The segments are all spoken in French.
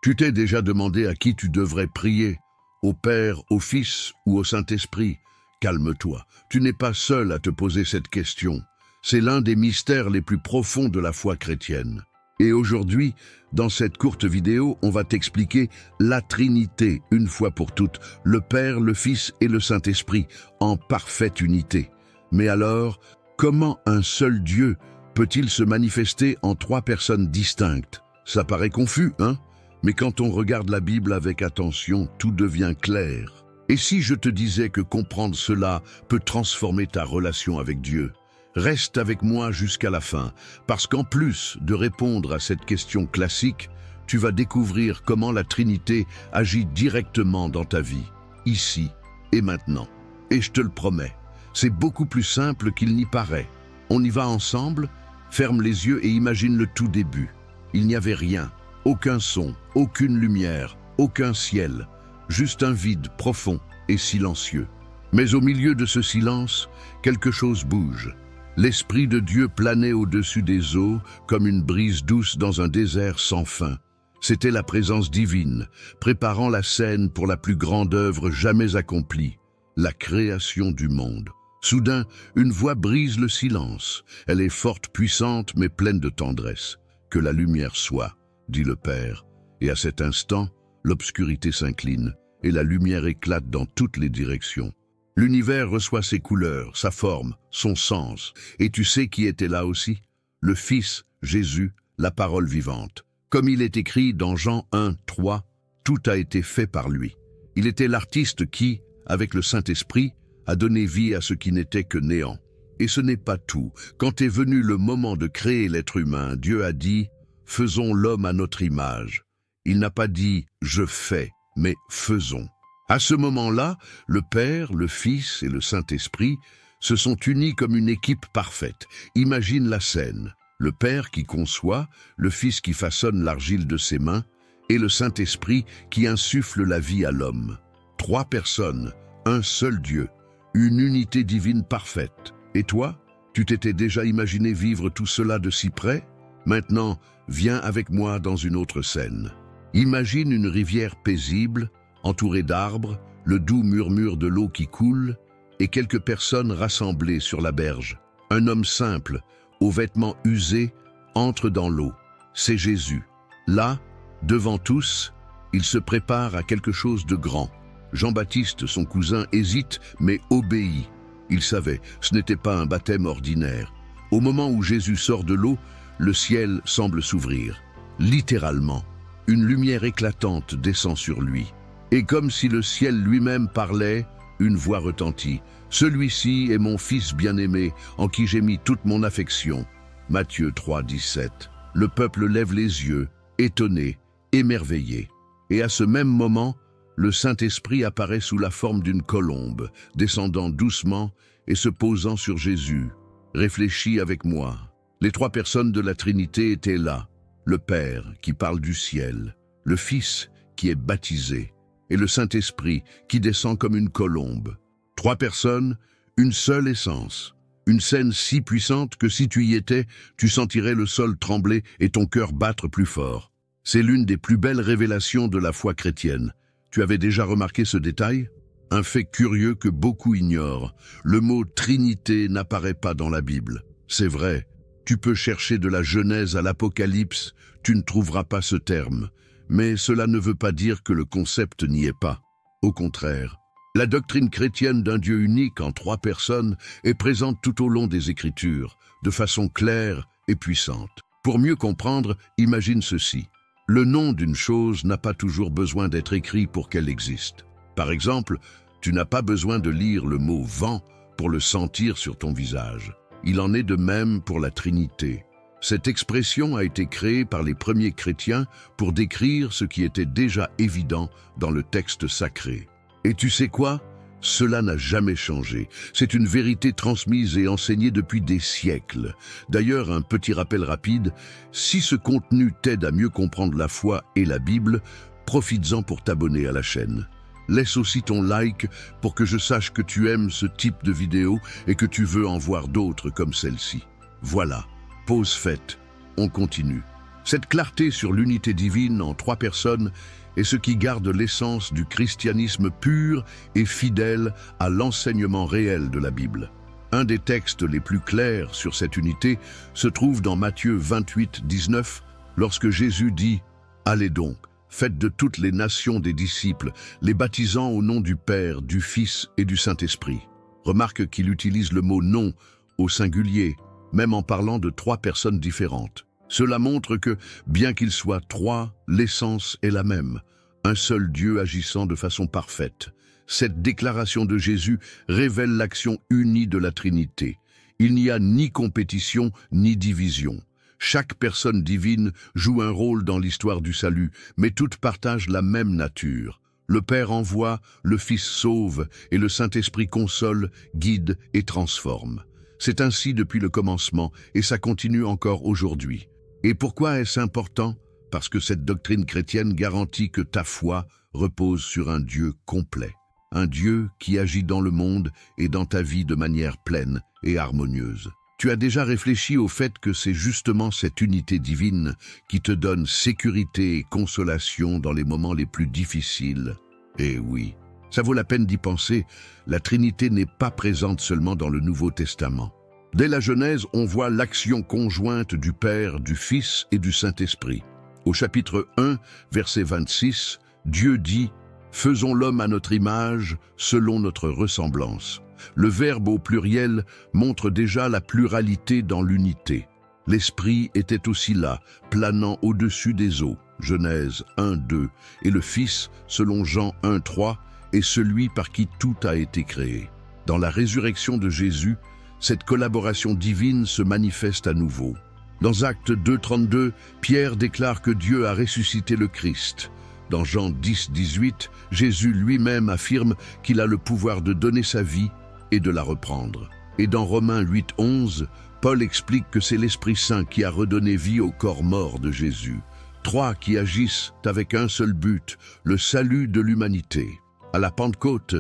Tu t'es déjà demandé à qui tu devrais prier? Au Père, au Fils ou au Saint-Esprit? Calme-toi, tu n'es pas seul à te poser cette question. C'est l'un des mystères les plus profonds de la foi chrétienne. Et aujourd'hui, dans cette courte vidéo, on va t'expliquer la Trinité, une fois pour toutes, le Père, le Fils et le Saint-Esprit, en parfaite unité. Mais alors, comment un seul Dieu peut-il se manifester en trois personnes distinctes? Ça paraît confus, hein? Mais quand on regarde la Bible avec attention, tout devient clair. Et si je te disais que comprendre cela peut transformer ta relation avec Dieu? Reste avec moi jusqu'à la fin, parce qu'en plus de répondre à cette question classique, tu vas découvrir comment la Trinité agit directement dans ta vie, ici et maintenant. Et je te le promets, c'est beaucoup plus simple qu'il n'y paraît. On y va ensemble, ferme les yeux et imagine le tout début. Il n'y avait rien, aucun son, aucune lumière, aucun ciel, juste un vide profond et silencieux. Mais au milieu de ce silence, quelque chose bouge. L'Esprit de Dieu planait au-dessus des eaux comme une brise douce dans un désert sans fin. C'était la présence divine, préparant la scène pour la plus grande œuvre jamais accomplie, la création du monde. Soudain, une voix brise le silence. Elle est forte, puissante, mais pleine de tendresse. « Que la lumière soit », dit le Père. Et à cet instant, l'obscurité s'incline et la lumière éclate dans toutes les directions. L'univers reçoit ses couleurs, sa forme, son sens. Et tu sais qui était là aussi? Le Fils, Jésus, la parole vivante. Comme il est écrit dans Jean 1, 3, tout a été fait par lui. Il était l'artiste qui, avec le Saint-Esprit, a donné vie à ce qui n'était que néant. Et ce n'est pas tout. Quand est venu le moment de créer l'être humain, Dieu a dit « Faisons l'homme à notre image ». Il n'a pas dit « Je fais », mais « Faisons ». À ce moment-là, le Père, le Fils et le Saint-Esprit se sont unis comme une équipe parfaite. Imagine la scène. Le Père qui conçoit, le Fils qui façonne l'argile de ses mains et le Saint-Esprit qui insuffle la vie à l'homme. Trois personnes, un seul Dieu, une unité divine parfaite. Et toi, tu t'étais déjà imaginé vivre tout cela de si près? Maintenant, viens avec moi dans une autre scène. Imagine une rivière paisible, entourée d'arbres, le doux murmure de l'eau qui coule, et quelques personnes rassemblées sur la berge. Un homme simple, aux vêtements usés, entre dans l'eau. C'est Jésus. Là, devant tous, il se prépare à quelque chose de grand. Jean-Baptiste, son cousin, hésite, mais obéit. Il savait, ce n'était pas un baptême ordinaire. Au moment où Jésus sort de l'eau, le ciel semble s'ouvrir. Littéralement, une lumière éclatante descend sur lui. Et comme si le ciel lui-même parlait, une voix retentit. « Celui-ci est mon Fils bien-aimé, en qui j'ai mis toute mon affection. » Matthieu 3, 17. Le peuple lève les yeux, étonné, émerveillé. Et à ce même moment, le Saint-Esprit apparaît sous la forme d'une colombe, descendant doucement et se posant sur Jésus. Réfléchis avec moi. Les trois personnes de la Trinité étaient là. Le Père qui parle du ciel, le Fils qui est baptisé, et le Saint-Esprit qui descend comme une colombe. Trois personnes, une seule essence. Une scène si puissante que si tu y étais, tu sentirais le sol trembler et ton cœur battre plus fort. C'est l'une des plus belles révélations de la foi chrétienne. Tu avais déjà remarqué ce détail? Un fait curieux que beaucoup ignorent. Le mot « Trinité » n'apparaît pas dans la Bible. C'est vrai, tu peux chercher de la Genèse à l'Apocalypse, tu ne trouveras pas ce terme. Mais cela ne veut pas dire que le concept n'y est pas. Au contraire, la doctrine chrétienne d'un Dieu unique en trois personnes est présente tout au long des Écritures, de façon claire et puissante. Pour mieux comprendre, imagine ceci. Le nom d'une chose n'a pas toujours besoin d'être écrit pour qu'elle existe. Par exemple, tu n'as pas besoin de lire le mot « vent » pour le sentir sur ton visage. Il en est de même pour la Trinité. Cette expression a été créée par les premiers chrétiens pour décrire ce qui était déjà évident dans le texte sacré. Et tu sais quoi? Cela n'a jamais changé. C'est une vérité transmise et enseignée depuis des siècles. D'ailleurs, un petit rappel rapide, si ce contenu t'aide à mieux comprendre la foi et la Bible, profites-en pour t'abonner à la chaîne. Laisse aussi ton like pour que je sache que tu aimes ce type de vidéo et que tu veux en voir d'autres comme celle-ci. Voilà. Pause faite, on continue. Cette clarté sur l'unité divine en trois personnes est ce qui garde l'essence du christianisme pur et fidèle à l'enseignement réel de la Bible. Un des textes les plus clairs sur cette unité se trouve dans Matthieu 28, 19, lorsque Jésus dit « Allez donc, faites de toutes les nations des disciples, les baptisant au nom du Père, du Fils et du Saint-Esprit. » Remarque qu'il utilise le mot « nom » au singulier, même en parlant de trois personnes différentes. Cela montre que, bien qu'ils soient trois, l'essence est la même, un seul Dieu agissant de façon parfaite. Cette déclaration de Jésus révèle l'action unie de la Trinité. Il n'y a ni compétition ni division. Chaque personne divine joue un rôle dans l'histoire du salut, mais toutes partagent la même nature. Le Père envoie, le Fils sauve et le Saint-Esprit console, guide et transforme. C'est ainsi depuis le commencement et ça continue encore aujourd'hui. Et pourquoi est-ce important? Parce que cette doctrine chrétienne garantit que ta foi repose sur un Dieu complet. Un Dieu qui agit dans le monde et dans ta vie de manière pleine et harmonieuse. Tu as déjà réfléchi au fait que c'est justement cette unité divine qui te donne sécurité et consolation dans les moments les plus difficiles. Eh oui, ça vaut la peine d'y penser, la Trinité n'est pas présente seulement dans le Nouveau Testament. Dès la Genèse, on voit l'action conjointe du Père, du Fils et du Saint-Esprit. Au chapitre 1, verset 26, Dieu dit « Faisons l'homme à notre image, selon notre ressemblance ». Le verbe au pluriel montre déjà la pluralité dans l'unité. L'Esprit était aussi là, planant au-dessus des eaux, Genèse 1, 2, et le Fils, selon Jean 1, 3, est celui par qui tout a été créé. Dans la résurrection de Jésus, cette collaboration divine se manifeste à nouveau. Dans Actes 2, 32, Pierre déclare que Dieu a ressuscité le Christ. Dans Jean 10, 18, Jésus lui-même affirme qu'il a le pouvoir de donner sa vie et de la reprendre. Et dans Romains 8, 11, Paul explique que c'est l'Esprit Saint qui a redonné vie au corps mort de Jésus. Trois qui agissent avec un seul but, le salut de l'humanité. À la Pentecôte,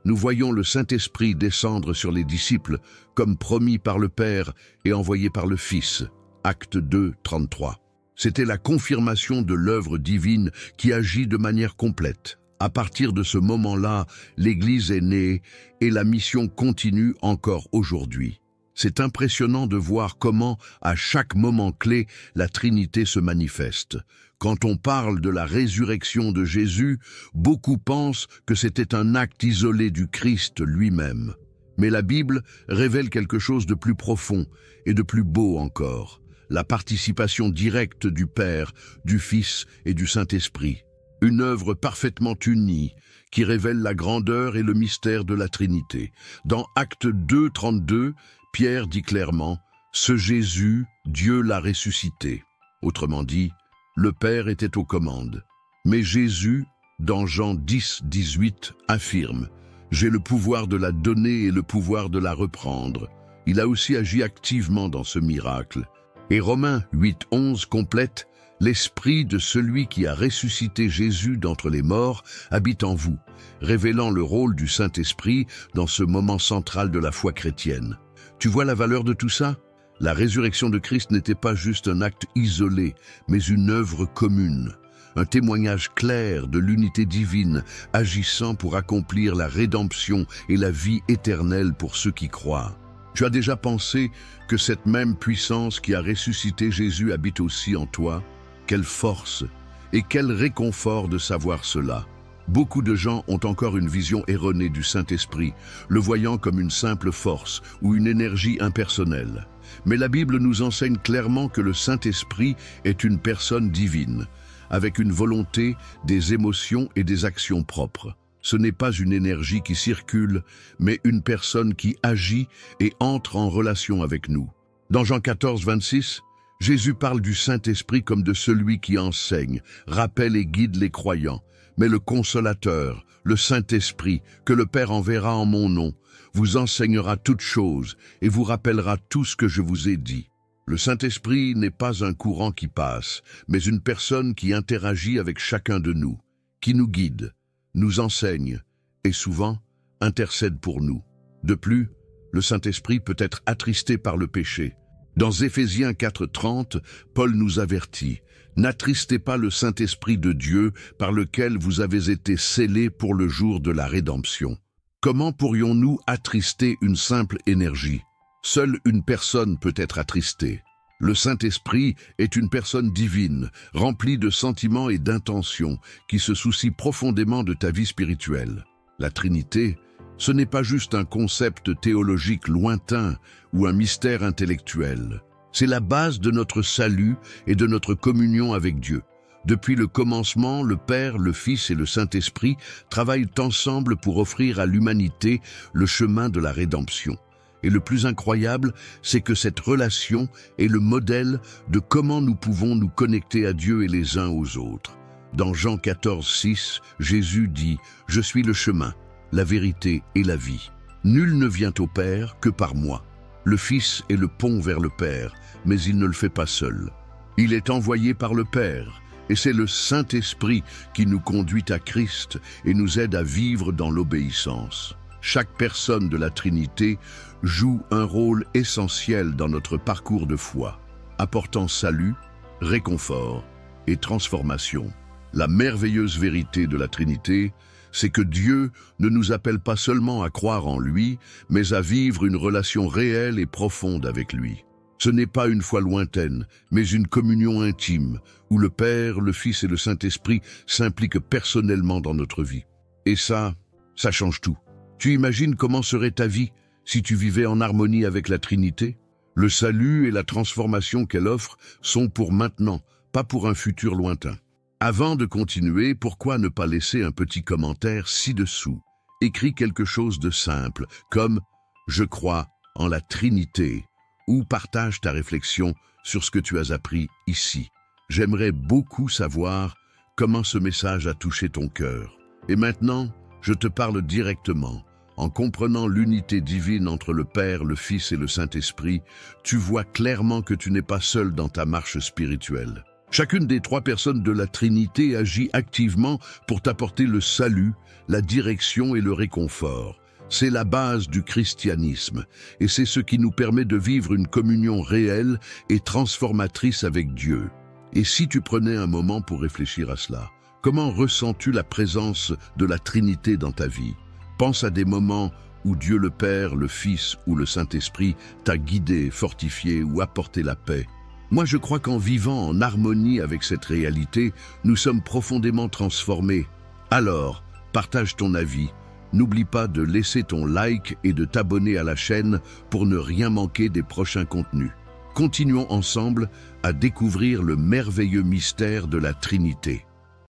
nous voyons le Saint-Esprit descendre sur les disciples comme promis par le Père et envoyé par le Fils. Acte 2, 33. C'était la confirmation de l'œuvre divine qui agit de manière complète. À partir de ce moment-là, l'Église est née et la mission continue encore aujourd'hui. C'est impressionnant de voir comment, à chaque moment clé, la Trinité se manifeste. Quand on parle de la résurrection de Jésus, beaucoup pensent que c'était un acte isolé du Christ lui-même. Mais la Bible révèle quelque chose de plus profond et de plus beau encore. La participation directe du Père, du Fils et du Saint-Esprit. Une œuvre parfaitement unie qui révèle la grandeur et le mystère de la Trinité. Dans Acte 2, 32, Pierre dit clairement « Ce Jésus, Dieu l'a ressuscité ». Autrement dit, le Père était aux commandes. Mais Jésus, dans Jean 10, 18, affirme « J'ai le pouvoir de la donner et le pouvoir de la reprendre ». Il a aussi agi activement dans ce miracle. Et Romains 8, 11 complète « L'Esprit de celui qui a ressuscité Jésus d'entre les morts habite en vous », révélant le rôle du Saint-Esprit dans ce moment central de la foi chrétienne. Tu vois la valeur de tout ça? La résurrection de Christ n'était pas juste un acte isolé, mais une œuvre commune. Un témoignage clair de l'unité divine, agissant pour accomplir la rédemption et la vie éternelle pour ceux qui croient. Tu as déjà pensé que cette même puissance qui a ressuscité Jésus habite aussi en toi? Quelle force et quel réconfort de savoir cela. Beaucoup de gens ont encore une vision erronée du Saint-Esprit, le voyant comme une simple force ou une énergie impersonnelle. Mais la Bible nous enseigne clairement que le Saint-Esprit est une personne divine, avec une volonté, des émotions et des actions propres. Ce n'est pas une énergie qui circule, mais une personne qui agit et entre en relation avec nous. Dans Jean 14, 26, Jésus parle du Saint-Esprit comme de celui qui enseigne, rappelle et guide les croyants. Mais le Consolateur, le Saint-Esprit, que le Père enverra en mon nom, vous enseignera toutes choses et vous rappellera tout ce que je vous ai dit. Le Saint-Esprit n'est pas un courant qui passe, mais une personne qui interagit avec chacun de nous, qui nous guide, nous enseigne et souvent intercède pour nous. De plus, le Saint-Esprit peut être attristé par le péché. Dans Éphésiens 4:30, Paul nous avertit « N'attristez pas le Saint-Esprit de Dieu par lequel vous avez été scellés pour le jour de la rédemption. » Comment pourrions-nous attrister une simple énergie? Seule une personne peut être attristée. Le Saint-Esprit est une personne divine, remplie de sentiments et d'intentions, qui se soucie profondément de ta vie spirituelle. La Trinité, ce n'est pas juste un concept théologique lointain ou un mystère intellectuel. C'est la base de notre salut et de notre communion avec Dieu. Depuis le commencement, le Père, le Fils et le Saint-Esprit travaillent ensemble pour offrir à l'humanité le chemin de la rédemption. Et le plus incroyable, c'est que cette relation est le modèle de comment nous pouvons nous connecter à Dieu et les uns aux autres. Dans Jean 14:6, Jésus dit « Je suis le chemin, la vérité et la vie. Nul ne vient au Père que par moi. Le Fils est le pont vers le Père, mais il ne le fait pas seul. Il est envoyé par le Père. Et c'est le Saint-Esprit qui nous conduit à Christ et nous aide à vivre dans l'obéissance. Chaque personne de la Trinité joue un rôle essentiel dans notre parcours de foi, apportant salut, réconfort et transformation. La merveilleuse vérité de la Trinité, c'est que Dieu ne nous appelle pas seulement à croire en lui, mais à vivre une relation réelle et profonde avec lui. Ce n'est pas une foi lointaine, mais une communion intime, où le Père, le Fils et le Saint-Esprit s'impliquent personnellement dans notre vie. Et ça change tout. Tu imagines comment serait ta vie si tu vivais en harmonie avec la Trinité? Le salut et la transformation qu'elle offre sont pour maintenant, pas pour un futur lointain. Avant de continuer, pourquoi ne pas laisser un petit commentaire ci-dessous? Écris quelque chose de simple, comme « Je crois en la Trinité » ou partage ta réflexion sur ce que tu as appris ici. J'aimerais beaucoup savoir comment ce message a touché ton cœur. Et maintenant, je te parle directement. En comprenant l'unité divine entre le Père, le Fils et le Saint-Esprit, tu vois clairement que tu n'es pas seul dans ta marche spirituelle. Chacune des trois personnes de la Trinité agit activement pour t'apporter le salut, la direction et le réconfort. C'est la base du christianisme et c'est ce qui nous permet de vivre une communion réelle et transformatrice avec Dieu. Et si tu prenais un moment pour réfléchir à cela, comment ressens-tu la présence de la Trinité dans ta vie? Pense à des moments où Dieu le Père, le Fils ou le Saint-Esprit t'a guidé, fortifié ou apporté la paix. Moi, je crois qu'en vivant en harmonie avec cette réalité, nous sommes profondément transformés. Alors, partage ton avis. N'oublie pas de laisser ton like et de t'abonner à la chaîne pour ne rien manquer des prochains contenus. Continuons ensemble à découvrir le merveilleux mystère de la Trinité.